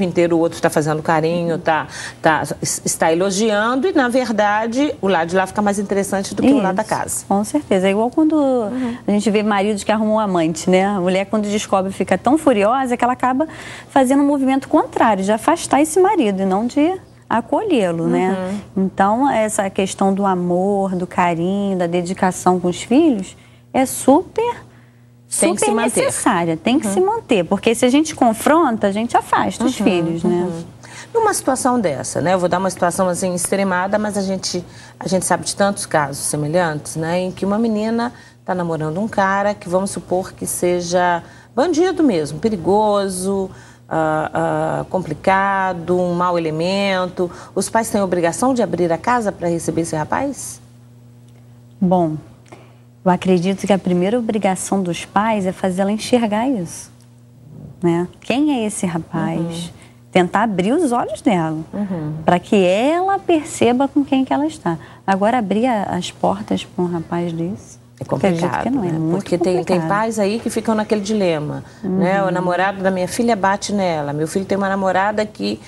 inteiro o outro está fazendo carinho, está elogiando e, na verdade, o lado de lá fica mais interessante do que o lado da casa. Com certeza. É igual quando a gente vê maridos que arrumam um amante, né? A mulher, quando descobre, fica tão furiosa que ela acaba fazendo um movimento contrário, de afastar esse marido e não de acolhê-lo, né? Então, essa questão do amor, do carinho, da dedicação com os filhos é super necessária, tem que se manter, porque se a gente confronta, a gente afasta os filhos, né? Numa situação dessa, né? Eu vou dar uma situação assim extremada, mas a gente sabe de tantos casos semelhantes, né? Em que uma menina está namorando um cara que vamos supor que seja bandido mesmo, perigoso, complicado, um mau elemento. Os pais têm a obrigação de abrir a casa para receber esse rapaz? Bom, eu acredito que a primeira obrigação dos pais é fazer ela enxergar isso, né? Quem é esse rapaz? Tentar abrir os olhos dela, para que ela perceba com quem que ela está. Agora, abrir as portas para um rapaz desse, é complicado, que não, é muito porque tem pais aí que ficam naquele dilema, né? O namorado da minha filha bate nela, meu filho tem uma namorada que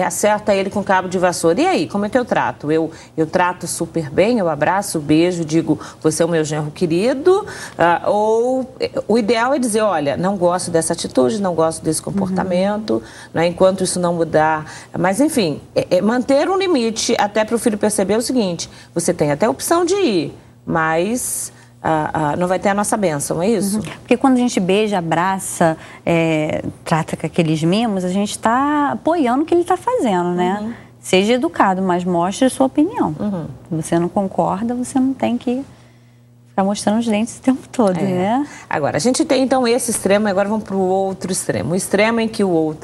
acerta ele com cabo de vassoura. E aí, como é que eu trato? Eu trato super bem, eu abraço, beijo, digo, você é o meu genro querido, ou o ideal é dizer, olha, não gosto dessa atitude, não gosto desse comportamento, né? Enquanto isso não mudar. Mas, enfim, manter um limite até para o filho perceber o seguinte, você tem até a opção de ir, mas não vai ter a nossa bênção, é isso? Porque quando a gente beija, abraça, trata com aqueles mimos, a gente está apoiando o que ele está fazendo, né? Seja educado, mas mostre a sua opinião. Se você não concorda, você não tem que ficar mostrando os dentes o tempo todo, né? Agora, a gente tem então esse extremo, agora vamos para o outro extremo. O extremo em que o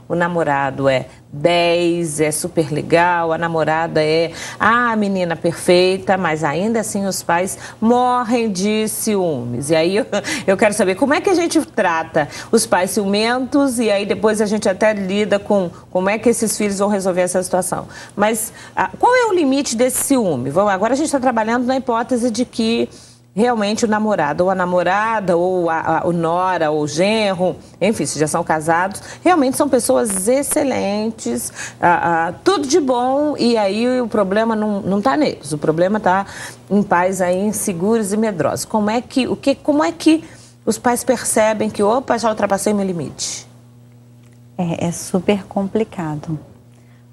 namorado é 10, é super legal, a namorada é a menina perfeita, mas ainda assim os pais morrem de ciúmes. E aí eu quero saber como é que a gente trata os pais ciumentos e aí depois a gente até lida com como é que esses filhos vão resolver essa situação. Mas qual é o limite desse ciúme? Agora a gente está trabalhando na hipótese de que realmente o namorado ou a namorada, ou o nora, ou o genro, enfim, se já são casados, realmente são pessoas excelentes, tudo de bom, e aí o problema não está neles, o problema está em pais aí inseguros e medrosos. Como é que os pais percebem que, opa, já ultrapassei meu limite? É super complicado,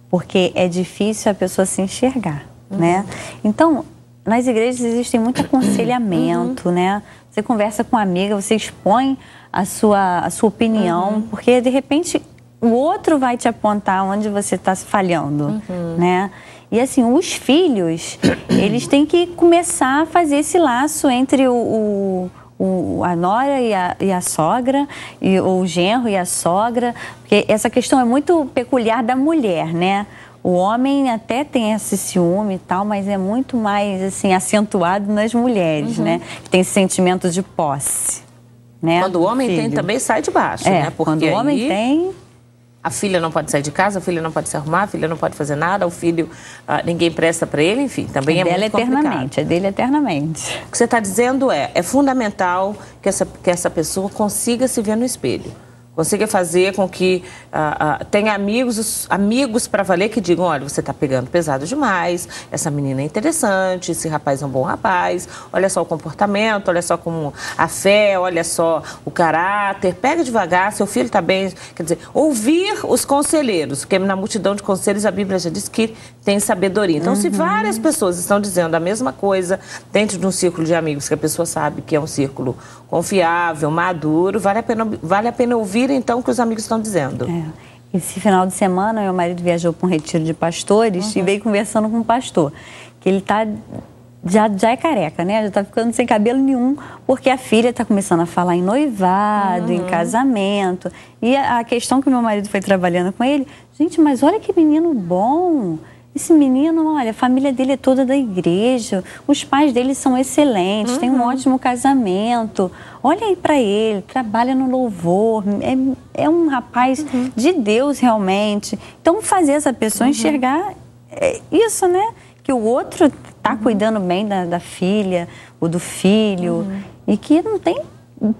porque é difícil a pessoa se enxergar, né? Então, nas igrejas existe muito aconselhamento, né? Você conversa com uma amiga, você expõe a sua opinião, porque de repente o outro vai te apontar onde você está falhando, né? E assim, os filhos, eles têm que começar a fazer esse laço entre a nora e a sogra, ou o genro e a sogra, porque essa questão é muito peculiar da mulher, né? O homem até tem esse ciúme e tal, mas é muito mais, assim, acentuado nas mulheres, né? Que tem esse sentimento de posse, né? Quando o homem tem, também sai de baixo, né? Porque quando o homem tem... A filha não pode sair de casa, a filha não pode se arrumar, a filha não pode fazer nada, o filho, ninguém presta para ele, enfim, também é muito complicado. É dele eternamente. O que você está dizendo é fundamental que essa pessoa consiga se ver no espelho. Consiga fazer com que tenha amigos para valer que digam, olha, você está pegando pesado demais, essa menina é interessante, esse rapaz é um bom rapaz, olha só o comportamento, olha só como a fé, olha só o caráter, pega devagar, seu filho está bem. Quer dizer, ouvir os conselheiros, porque na multidão de conselhos a Bíblia já diz que tem sabedoria. Então, se várias pessoas estão dizendo a mesma coisa dentro de um círculo de amigos, que a pessoa sabe que é um círculo confiável, maduro, vale a pena ouvir então o que os amigos estão dizendo. Esse final de semana, meu marido viajou para um retiro de pastores e veio conversando com um pastor, que ele já é careca, né? Já está ficando sem cabelo nenhum, porque a filha está começando a falar em noivado, em casamento. E a questão que meu marido foi trabalhando com ele, gente, mas olha que menino bom. Esse menino, olha, a família dele é toda da igreja, os pais dele são excelentes, tem um ótimo casamento. Olha aí para ele, trabalha no louvor, é um rapaz de Deus realmente. Então, fazer essa pessoa enxergar isso, né? Que o outro está cuidando bem da filha ou do filho e que não tem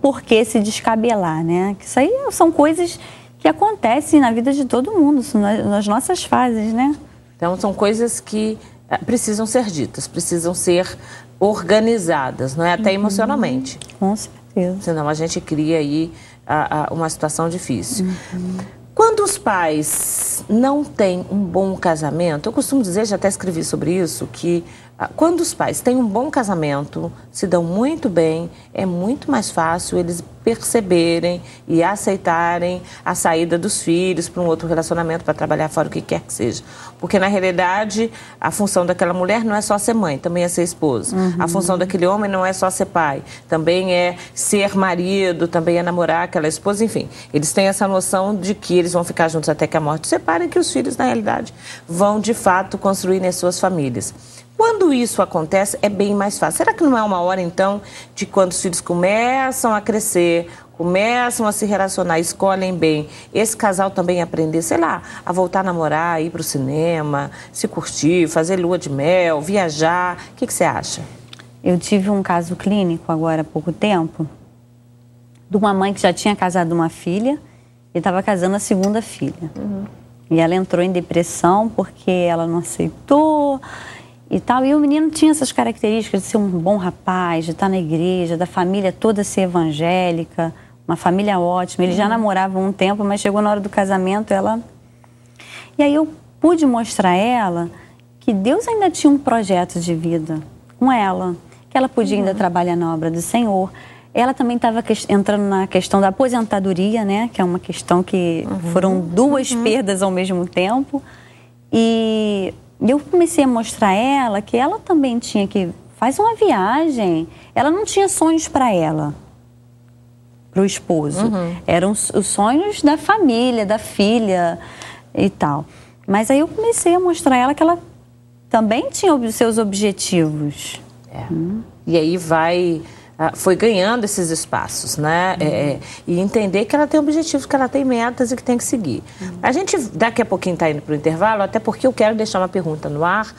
por que se descabelar, né? Que isso aí são coisas que acontece na vida de todo mundo, nas nossas fases, né? Então, são coisas que precisam ser ditas, precisam ser organizadas, não é? Até emocionalmente. Com certeza. Senão a gente cria aí uma situação difícil. Quando os pais não têm um bom casamento, eu costumo dizer, já até escrevi sobre isso, que quando os pais têm um bom casamento, se dão muito bem, é muito mais fácil eles perceberem e aceitarem a saída dos filhos para um outro relacionamento, para trabalhar fora, o que quer que seja. Porque, na realidade, a função daquela mulher não é só ser mãe, também é ser esposa. A função daquele homem não é só ser pai, também é ser marido, também é namorar aquela esposa, enfim. Eles têm essa noção de que eles vão ficar juntos até que a morte separe, e que os filhos, na realidade, vão, de fato, construir as suas famílias. Quando isso acontece, é bem mais fácil. Será que não é uma hora, então, de quando os filhos começam a crescer, começam a se relacionar, escolhem bem, esse casal também aprender, sei lá, a voltar a namorar, ir para o cinema, se curtir, fazer lua de mel, viajar? O que você acha? Eu tive um caso clínico agora há pouco tempo, de uma mãe que já tinha casado uma filha e estava casando a segunda filha. E ela entrou em depressão porque ela não aceitou e tal. E o menino tinha essas características de ser um bom rapaz, de estar na igreja, da família toda ser evangélica, uma família ótima. Eles já namoravam um tempo, mas chegou na hora do casamento, ela... E aí eu pude mostrar a ela que Deus ainda tinha um projeto de vida com ela, que ela podia ainda trabalhar na obra do Senhor. Ela também estava entrando na questão da aposentadoria, né? Que é uma questão que foram duas perdas ao mesmo tempo. E eu comecei a mostrar a ela que ela também tinha que... Faz uma viagem. Ela não tinha sonhos para ela, para o esposo. Eram os sonhos da família, da filha e tal. Mas aí eu comecei a mostrar a ela que ela também tinha os seus objetivos. E aí foi ganhando esses espaços, né? E entender que ela tem objetivos, que ela tem metas e que tem que seguir. A gente daqui a pouquinho está indo para o intervalo, até porque eu quero deixar uma pergunta no ar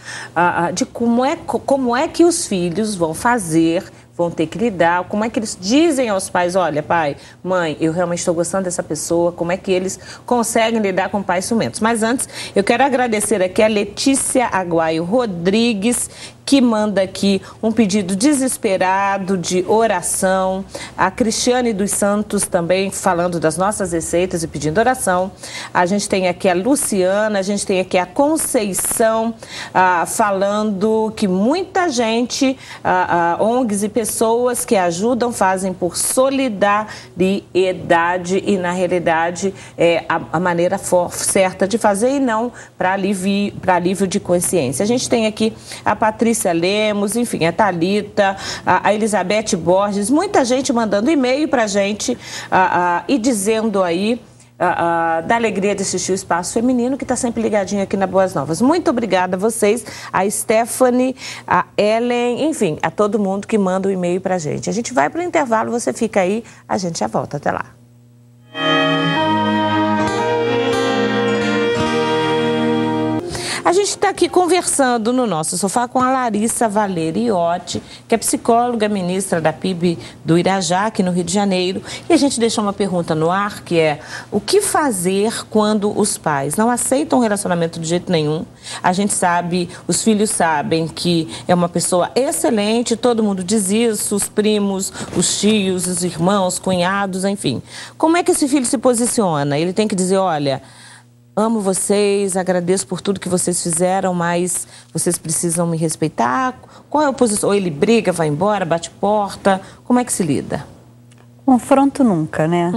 de como é que os filhos vão fazer, vão ter que lidar, como é que eles dizem aos pais, olha, pai, mãe, eu realmente estou gostando dessa pessoa, como é que eles conseguem lidar com pais ciumentos. Mas antes, eu quero agradecer aqui a Letícia Aguaio Rodrigues, que manda aqui um pedido desesperado de oração. A Cristiane dos Santos também falando das nossas receitas e pedindo oração. A gente tem aqui a Luciana, a gente tem aqui a Conceição falando que muita gente, ONGs e pessoas que ajudam, fazem por solidariedade e, na realidade, é a maneira certa de fazer e não para alívio de consciência. A gente tem aqui a Patrícia Lemos, enfim, a Thalita, a Elizabeth Borges, muita gente mandando e-mail para a gente e dizendo aí da alegria de assistir o Espaço Feminino, que está sempre ligadinho aqui na Boas Novas. Muito obrigada a vocês, a Stephanie, a Ellen, enfim, a todo mundo que manda o e-mail para a gente. A gente vai para o intervalo, você fica aí, a gente já volta. Até lá. A gente está aqui conversando no nosso sofá com a Larissa Valeriotti, que é psicóloga, ministra da PIB do Irajá, aqui no Rio de Janeiro. E a gente deixou uma pergunta no ar, que é: o que fazer quando os pais não aceitam o relacionamento de jeito nenhum? A gente sabe, os filhos sabem que é uma pessoa excelente, todo mundo diz isso, os primos, os tios, os irmãos, cunhados, enfim. Como é que esse filho se posiciona? Ele tem que dizer, olha... Amo vocês, agradeço por tudo que vocês fizeram, mas vocês precisam me respeitar. Qual é a posição? Ou ele briga, vai embora, bate porta? Como é que se lida? Confronto nunca, né?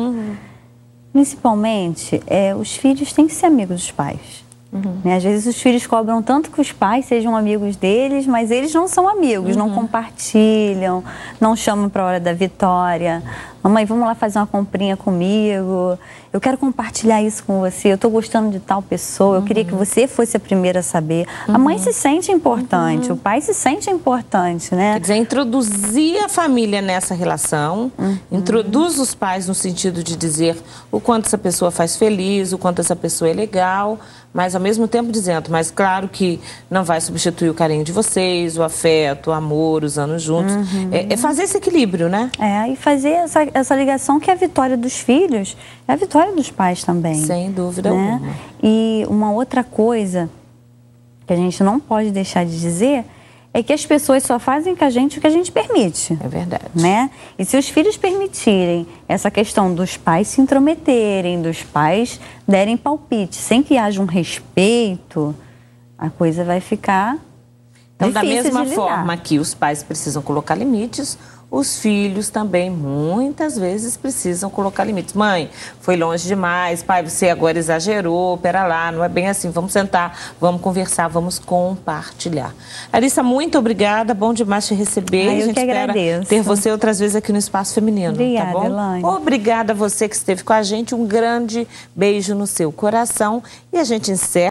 Principalmente, os filhos têm que ser amigos dos pais. Às vezes os filhos cobram tanto que os pais sejam amigos deles, mas eles não são amigos, não compartilham, não chamam para a hora da vitória. Mamãe, vamos lá fazer uma comprinha comigo, eu quero compartilhar isso com você, eu estou gostando de tal pessoa, eu queria que você fosse a primeira a saber. A mãe se sente importante, o pai se sente importante, né? Quer dizer, introduzir a família nessa relação, introduz os pais no sentido de dizer o quanto essa pessoa faz feliz, o quanto essa pessoa é legal, mas ao mesmo tempo dizendo, mas claro que não vai substituir o carinho de vocês, o afeto, o amor, os anos juntos. É fazer esse equilíbrio, né? E fazer essa ligação que a vitória dos filhos é a vitória dos pais também. Sem dúvida alguma. E uma outra coisa que a gente não pode deixar de dizer é que as pessoas só fazem com a gente o que a gente permite. É verdade. Né? E se os filhos permitirem essa questão dos pais se intrometerem, dos pais derem palpite, sem que haja um respeito, a coisa vai ficar então, da difícil mesma de lidar. forma que os pais precisam colocar limites, os filhos também, muitas vezes, precisam colocar limites. Mãe, foi longe demais. Pai, você agora exagerou. Pera lá, não é bem assim. Vamos sentar, vamos conversar, vamos compartilhar. Larissa, muito obrigada. Bom demais te receber. Eu a gente que agradeço. espera ter você outras vezes aqui no Espaço Feminino. Obrigada, tá bom? Elaine. Obrigada a você que esteve com a gente. Um grande beijo no seu coração. E a gente encerra.